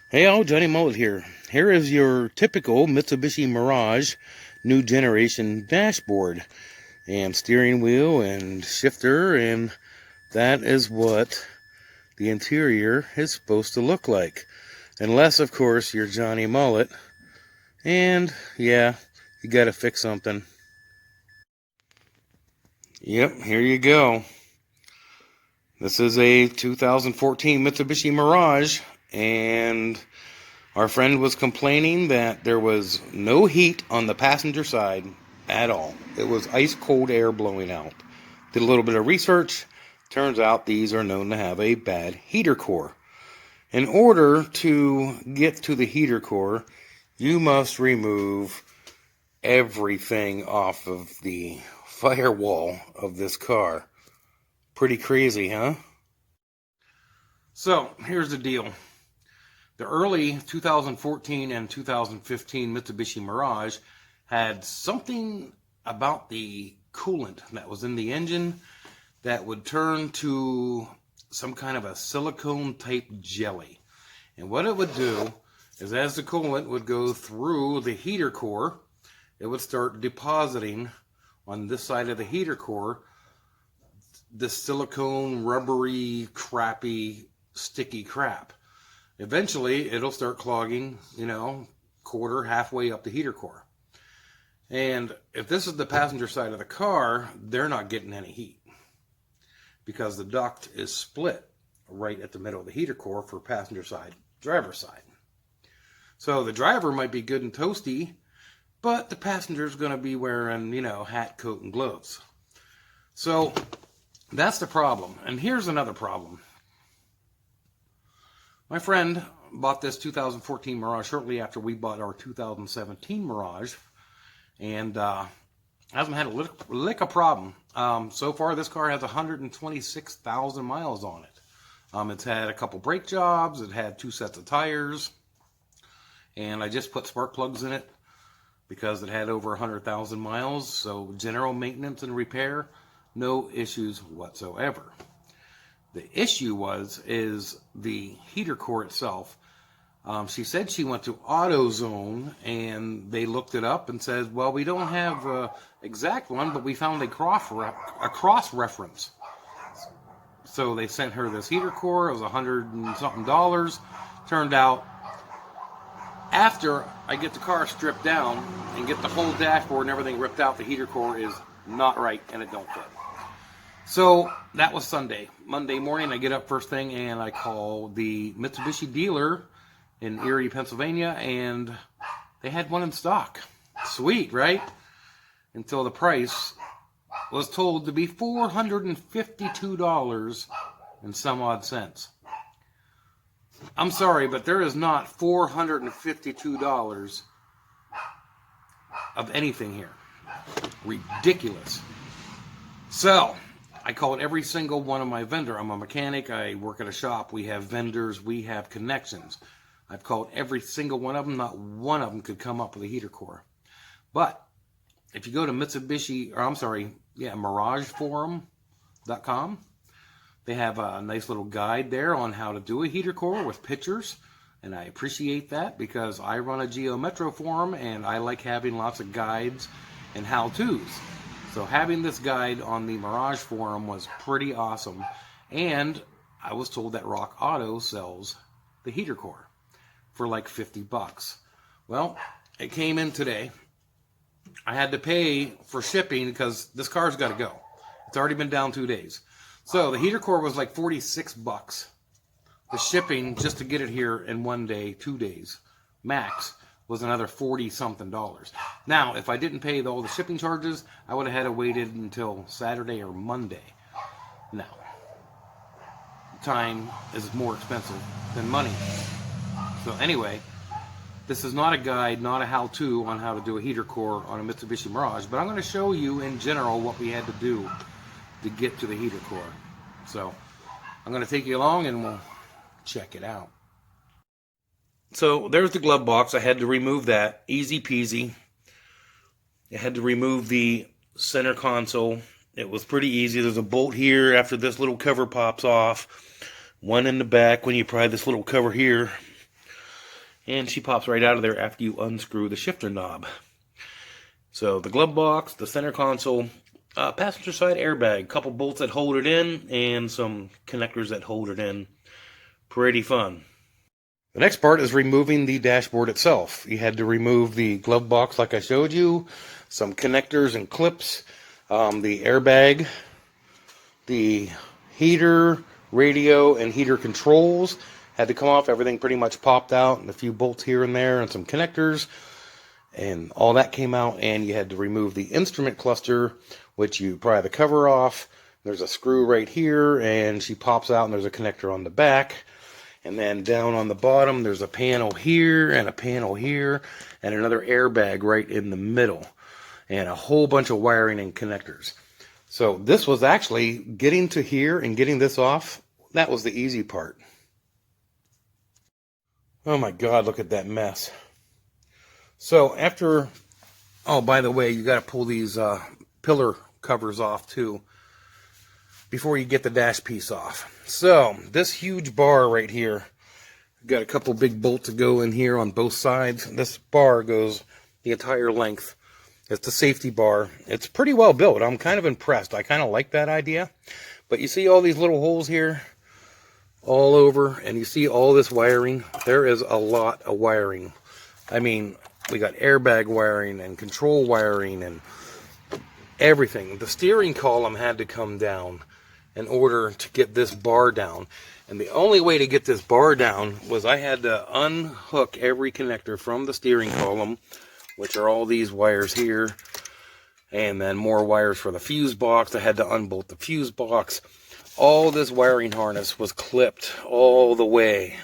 Hey all, Johnny Mullet here. Here is your typical Mitsubishi Mirage new generation dashboard and steering wheel and shifter, and that is what the interior is supposed to look like. Unless, of course, you're Johnny Mullet, and yeah, you gotta fix something. Yep, here you go. This is a 2014 Mitsubishi Mirage, and our friend was complaining that there was no heat on the passenger side at all. It was ice cold air blowing out. Did a little bit of research. Turns out these are known to have a bad heater core. In order to get to the heater core, you must remove everything off of the firewall of this car. Pretty crazy, huh? So, here's the deal. The early 2014 and 2015 Mitsubishi Mirage had something about the coolant that was in the engine that would turn to some kind of a silicone type jelly. And what it would do is, as the coolant would go through the heater core, it would start depositing on this side of the heater core this silicone, rubbery, crappy, sticky crap. Eventually, it'll start clogging, halfway up the heater core. And if this is the passenger side of the car, they're not getting any heat because the duct is split right at the middle of the heater core for passenger side, driver side. So the driver might be good and toasty, but the passenger's going to be wearing, hat, coat, and gloves. So that's the problem. And here's another problem. My friend bought this 2014 Mirage shortly after we bought our 2017 Mirage, and hasn't had a lick of problem. So far, this car has 126,000 miles on it. It's had a couple brake jobs. It had 2 sets of tires, and I just put spark plugs in it because it had over 100,000 miles. So general maintenance and repair, no issues whatsoever. The issue is the heater core itself. She said she went to AutoZone and they looked it up and said, well, we don't have an exact one, but we found a cross reference. So they sent her this heater core. It was $100 and something. Turned out, after I get the car stripped down and get the whole dashboard and everything ripped out, the heater core is not right and it don't fit. So that was Sunday. Monday morning, I get up first thing and I call the Mitsubishi dealer in Erie, Pennsylvania, and they had one in stock. Sweet, right? Until the price was told to be $452 and some odd cents. I'm sorry, but there is not $452 of anything here. Ridiculous. So I called every single one of my vendors. I'm a mechanic. I work at a shop. We have vendors. We have connections. I've called every single one of them. Not one of them could come up with a heater core. But if you go to MirageForum.com, they have a nice little guide there on how to do a heater core with pictures. And I appreciate that because I run a Geo Metro forum and I like having lots of guides and how-tos. So having this guide on the Mirage forum was pretty awesome. And I was told that Rock Auto sells the heater core for like $50. Well, it came in today. I had to pay for shipping because this car's got to go. It's already been down 2 days. So the heater core was like $46. The shipping just to get it here in 1 day, 2 days, max, was another $40-something. Now, if I didn't pay all the shipping charges, I would have had to waited until Saturday or Monday. Now, time is more expensive than money. So anyway, this is not a guide, not a how-to on how to do a heater core on a Mitsubishi Mirage, but I'm going to show you in general what we had to do to get to the heater core. So I'm going to take you along and we'll check it out. So there's the glove box. I had to remove that. Easy peasy. I had to remove the center console. It was pretty easy. There's a bolt here after this little cover pops off. One in the back when you pry this little cover here. and she pops right out of there after you unscrew the shifter knob. So the glove box, the center console, passenger side airbag, couple bolts that hold it in, and some connectors that hold it in. Pretty fun. The next part is removing the dashboard itself. You had to remove the glove box like I showed you, some connectors and clips, the airbag, the heater, radio, and heater controls had to come off. Everything pretty much popped out, and a few bolts here and there, and some connectors, and all that came out. And you had to remove the instrument cluster, which you pry the cover off. There's a screw right here, and she pops out, and there's a connector on the back. And then down on the bottom, there's a panel here, and a panel here, and another airbag right in the middle, and a whole bunch of wiring and connectors. So this was actually getting to here and getting this off. That was the easy part. Oh my God, look at that mess. So after, oh, by the way, you got to pull these pillar covers off too before you get the dash piece off. So this huge bar right here, got a couple big bolts to go in here on both sides. This bar goes the entire length. It's the safety bar. It's pretty well built. I'm kind of impressed. I kind of like that idea. But you see all these little holes here all over, and you see all this wiring. There is a lot of wiring. I mean, we got airbag wiring and control wiring and everything. The steering column had to come down in order to get this bar down. And the only way to get this bar down was I had to unhook every connector from the steering column, which are all these wires here, and then more wires for the fuse box. I had to unbolt the fuse box. All this wiring harness was clipped all the way.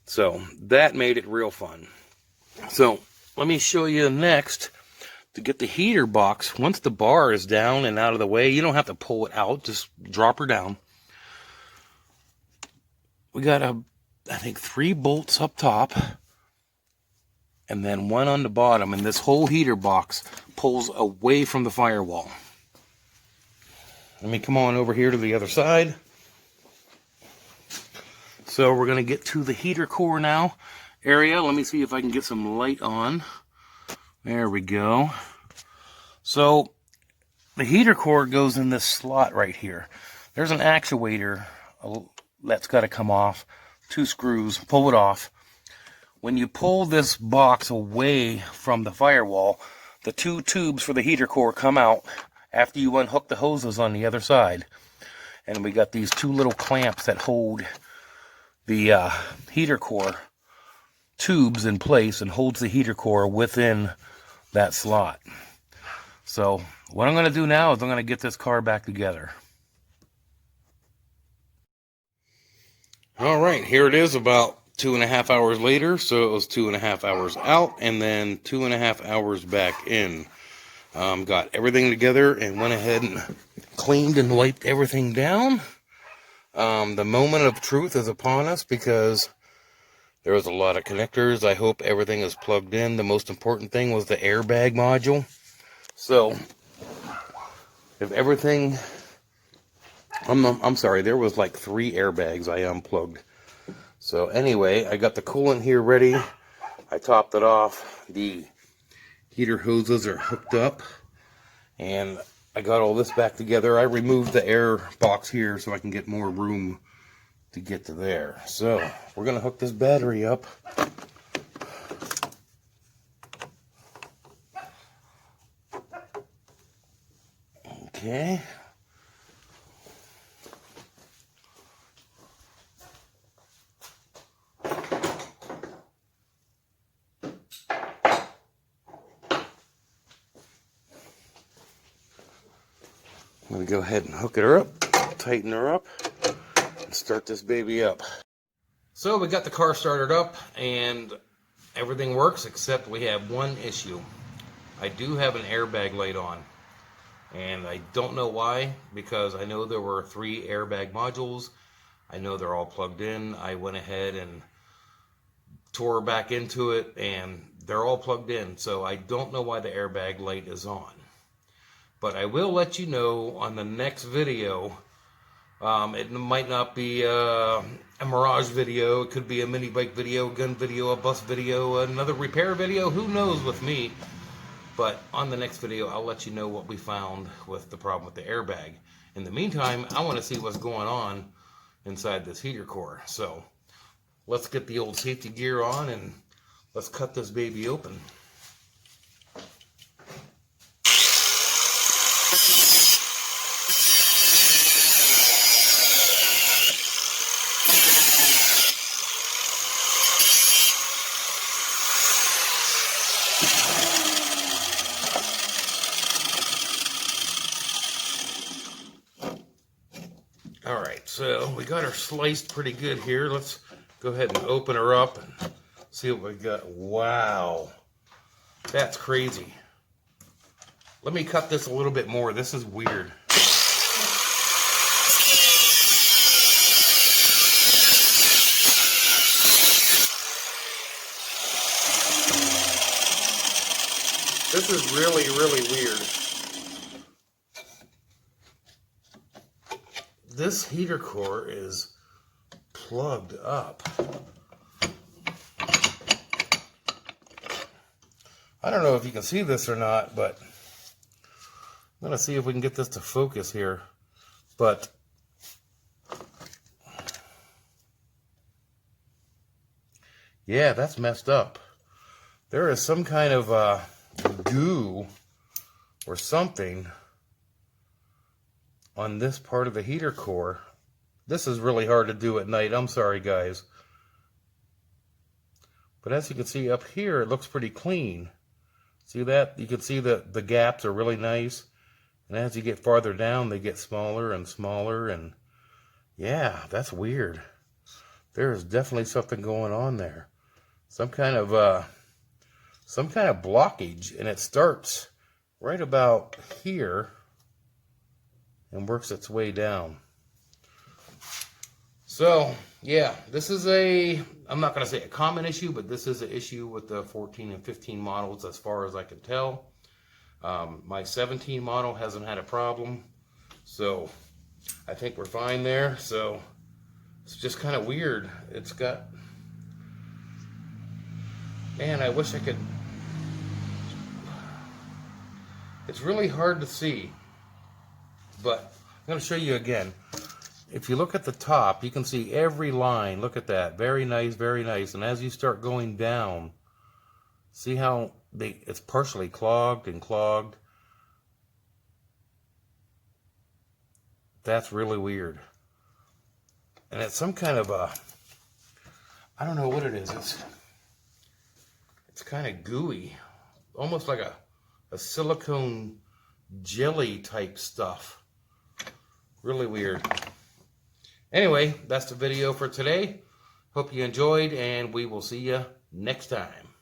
So that made it real fun. So let me show you next to get the heater box. Once the bar is down and out of the way, you don't have to pull it out, just drop her down. We got I think 3 bolts up top, and then 1 on the bottom, and this whole heater box pulls away from the firewall. Let me come on over here to the other side. So we're going to get to the heater core now area. Let me see if I can get some light on. There we go. So the heater core goes in this slot right here. There's an actuator that's got to come off. 2 screws, pull it off. When you pull this box away from the firewall, the 2 tubes for the heater core come out after you unhook the hoses on the other side. And we got these 2 little clamps that hold the heater core tubes in place and holds the heater core within that slot. So what I'm going to do now is I'm going to get this car back together. All right, here it is about 2.5 hours later. So it was 2.5 hours out and then 2.5 hours back in. Got everything together and went ahead and cleaned and wiped everything down. The moment of truth is upon us because there was a lot of connectors. I hope everything is plugged in. The most important thing was the airbag module. So if everything, I'm sorry, there was like 3 airbags I unplugged. So anyway, I got the coolant here ready. I topped it off. The heater hoses are hooked up, and I got all this back together. I removed the air box here so I can get more room to get to there. So we're gonna hook this battery up. Okay. I'm going to go ahead and hook her up, tighten her up, and start this baby up. So we got the car started up and everything works except we have one issue. I do have an airbag light on, and I don't know why, because I know there were 3 airbag modules. I know they're all plugged in. I went ahead and tore back into it and they're all plugged in, so I don't know why the airbag light is on. But I will let you know on the next video It might not be a Mirage video. It could be a mini bike video, a gun video, a bus video, another repair video. Who knows with me? But on the next video, I'll let you know what we found with the problem with the airbag. In the meantime, I want to see what's going on inside this heater core. So let's get the old safety gear on and let's cut this baby open. Alright, so we got her sliced pretty good here. Let's go ahead and open her up and see what we got. Wow, that's crazy. Let me cut this a little bit more. This is weird. This is really, really weird. This heater core is plugged up. I don't know if you can see this or not, but I'm going to see if we can get this to focus here. But yeah, that's messed up. There is some kind of goo or something on this part of the heater core. This is really hard to do at night. I'm sorry, guys. But as you can see up here, it looks pretty clean. See that? You can see that the gaps are really nice. And as you get farther down, they get smaller and smaller. And yeah, that's weird. There is definitely something going on there. Some kind of blockage. And it starts right about here and works its way down. So, yeah, this is I'm not going to say a common issue, but this is an issue with the 14 and 15 models as far as I can tell. My 17 model hasn't had a problem, so I think we're fine there. So, it's just kind of weird. It's got, man, I wish I could, it's really hard to see. But I'm going to show you again. If you look at the top, you can see every line. Look at that. Very nice, very nice. And as you start going down, see how it's partially clogged and clogged? That's really weird. And it's some kind of I don't know what it is. It's kind of gooey. Almost like a silicone jelly type stuff. Really weird. Anyway, that's the video for today. Hope you enjoyed, and we will see you next time.